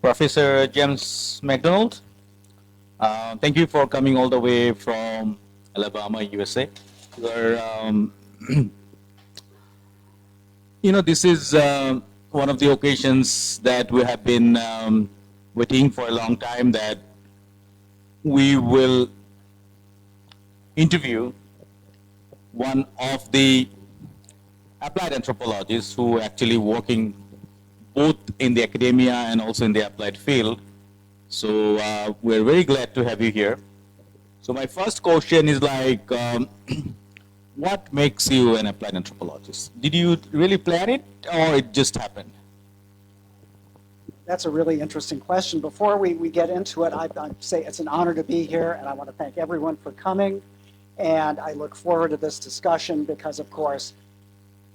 Professor James McDonald. Thank you for coming all the way from Alabama, USA. Where, this is one of the occasions that we have been waiting for a long time, that we will interview one of the applied anthropologists who are actually working both in the academia and also in the applied field. So we're very glad to have you here. So my first question is like, what makes you an applied anthropologist? Did you really plan it, or it just happened? That's a really interesting question. Before we get into it, I'd say it's an honor to be here, and I want to thank everyone for coming. And I look forward to this discussion because, of course,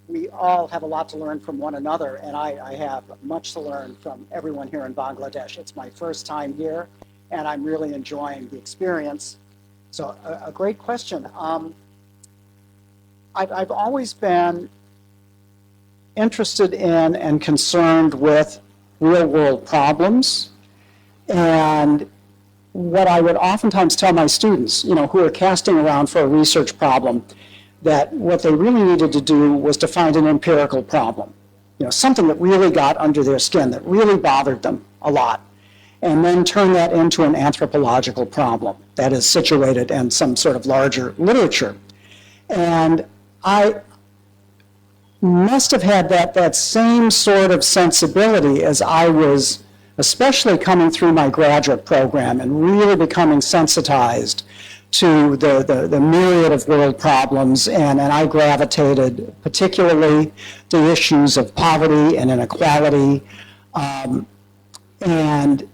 we all have a lot to learn from one another, and I have much to learn from everyone here in Bangladesh. It's my first time here, and I'm really enjoying the experience. So a great question. I've always been interested in and concerned with real-world problems, and what I would oftentimes tell my students, who are casting around for a research problem, that what they really needed to do was to find an empirical problem, something that really got under their skin, that really bothered them a lot, and then turn that into an anthropological problem that is situated in some sort of larger literature. And I must have had that same sort of sensibility as I was, especially coming through my graduate program and really becoming sensitized to the myriad of world problems, and I gravitated particularly to issues of poverty and inequality, and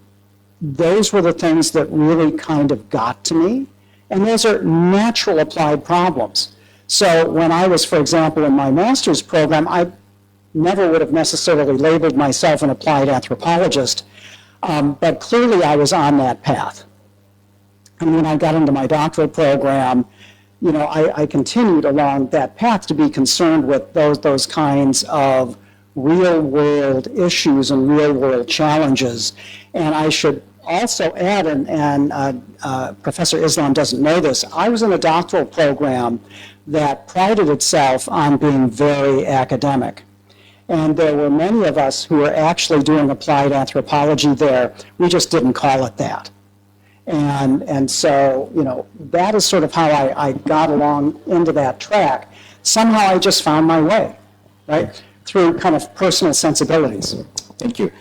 those were the things that really kind of got to me, and those are natural applied problems. So when I was, for example, in my master's program, I never would have necessarily labeled myself an applied anthropologist, but clearly I was on that path. And when I got into my doctoral program, I continued along that path to be concerned with those kinds of real-world issues and real-world challenges. And I should also add, and Professor Islam doesn't know this, I was in a doctoral program that prided itself on being very academic. And there were many of us who were actually doing applied anthropology there. We just didn't call it that. And so, that is sort of how I got along into that track. Somehow I just found my way, right, through kind of personal sensibilities. Thank you.